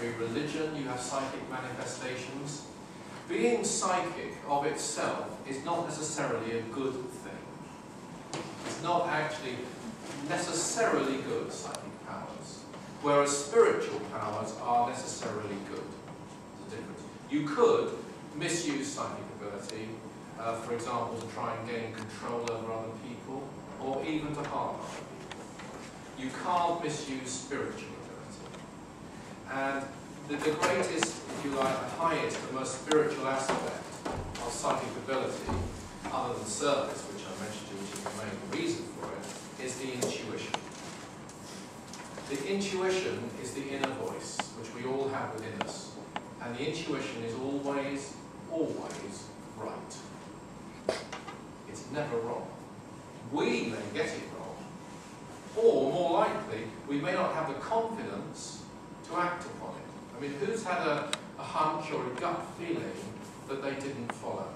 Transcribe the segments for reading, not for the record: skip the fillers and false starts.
every religion you have psychic manifestations. Being psychic of itself is not necessarily a good thing. It's not actually necessarily good, psychic powers, whereas spiritual powers are necessarily good. There's a difference. You could misuse psychic ability, for example, to try and gain control over other people, or even to harm other people. You can't misuse spiritual ability. And the greatest, if you like, the highest, the most spiritual aspect of psychic ability, other than service, which I mentioned to you, which is the main reason for it, is the intuition. The intuition is the inner voice, which we all have within us. And the intuition is always, always right. It's never wrong. We may get it wrong, or more likely, we may not have the confidence to act upon it. I mean, who's had a hunch or a gut feeling that they didn't follow?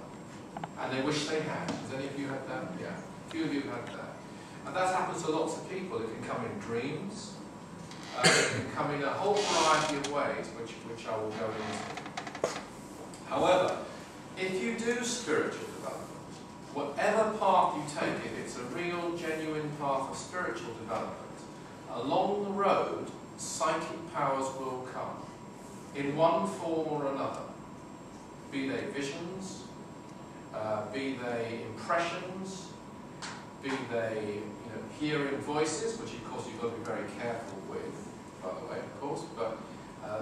And they wish they had. Has any of you had that? Yeah, a few of you have had that. And that happens to lots of people. It can come in dreams. It can come in a whole variety of ways, which I will go into. However, if you do spiritual development, whatever path you take, if it's a real, genuine path of spiritual development, along the road, psychic powers will come, in one form or another. Be they visions, be they impressions, be they hearing voices, which of course you've got to be very careful with, by the way, of course, but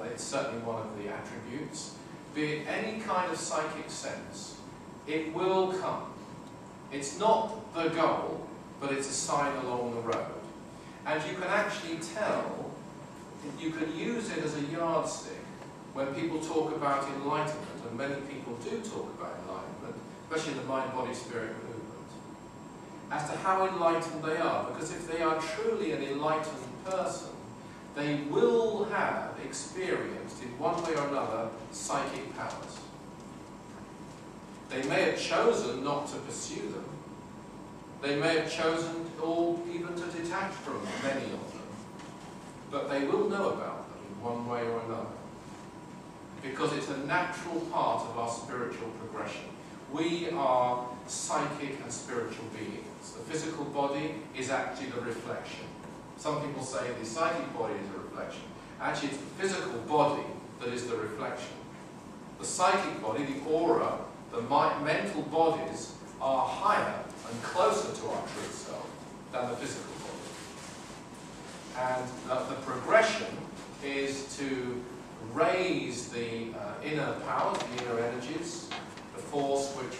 it's certainly one of the attributes. Be it any kind of psychic sense, it will come. It's not the goal, but it's a sign along the road. And you can actually tell, you can use it as a yardstick when people talk about enlightenment, and many people do talk about enlightenment, especially in the mind-body-spirit movement, as to how enlightened they are. Because if they are truly an enlightened person, they will have experienced, in one way or another, psychic powers. They may have chosen not to pursue them. They may have chosen, or even to detach from many of them. But they will know about them in one way or another. Because it's a natural part of our spiritual progression. We are psychic and spiritual beings. The physical body is actually the reflection. Some people say the psychic body is a reflection. Actually, it's the physical body that is the reflection. The psychic body, the aura, the mental bodies are higher and closer to our true self than the physical body. And the progression is to raise the inner powers, the inner energies, the force which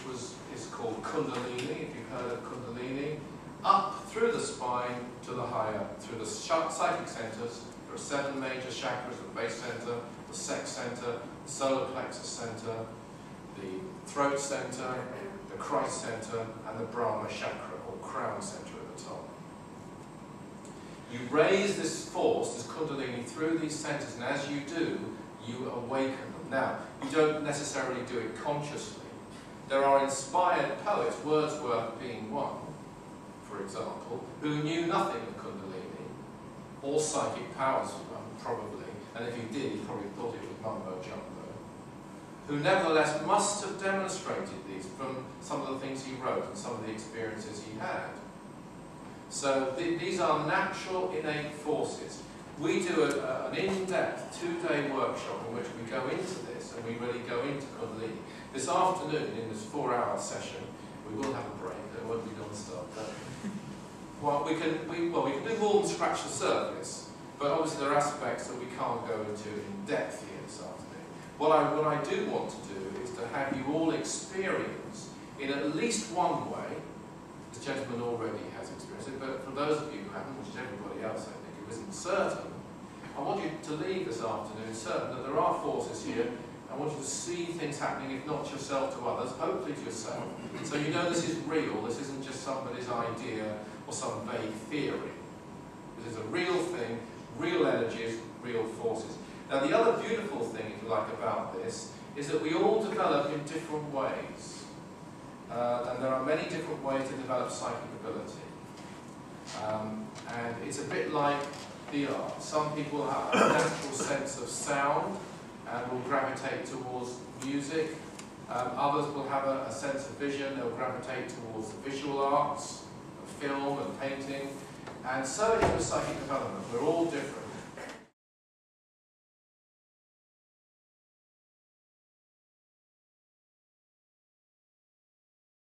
is called Kundalini, if you've heard of Kundalini, up through the spine to the higher, through the psychic centers. There are 7 major chakras: the base center, the sex center, the solar plexus center, the throat center, the Christ center, and the Brahma chakra, or crown center at the top. You raise this force, this Kundalini, through these centers, and as you do, you awaken them. Now, you don't necessarily do it consciously. There are inspired poets, Wordsworth being one, for example, who knew nothing of Kundalini, or psychic powers, probably, and if he did, he probably thought it was mumbo-jumbo, who nevertheless must have demonstrated these from some of the things he wrote and some of the experiences he had. So these are natural, innate forces. We do an in-depth 2-day workshop in which we go into this, and we really go into Kundalini. This afternoon, in this 4-hour session, we will have a break. It won't be non-stop. Well, we can do more than scratch the surface, but obviously there are aspects that we can't go into in depth here this afternoon. What I do want to do is to have you all experience, in at least one way, this gentleman already has experienced it, but for those of you who haven't, which is everybody else, I think, who isn't certain, I want you to leave this afternoon certain that there are forces here. I want you to see things happening, if not yourself, to others, hopefully to yourself. So you know this is real, this isn't just somebody's idea or some vague theory. This is a real thing, real energies, real forces. Now the other beautiful thing, if you like, about this, is that we all develop in different ways. And there are many different ways to develop psychic ability. And it's a bit like the arts. Some people have a natural sense of sound and will gravitate towards music. Others will have a sense of vision, they'll gravitate towards the visual arts, film and painting. And so it is with psychic development. We're all different.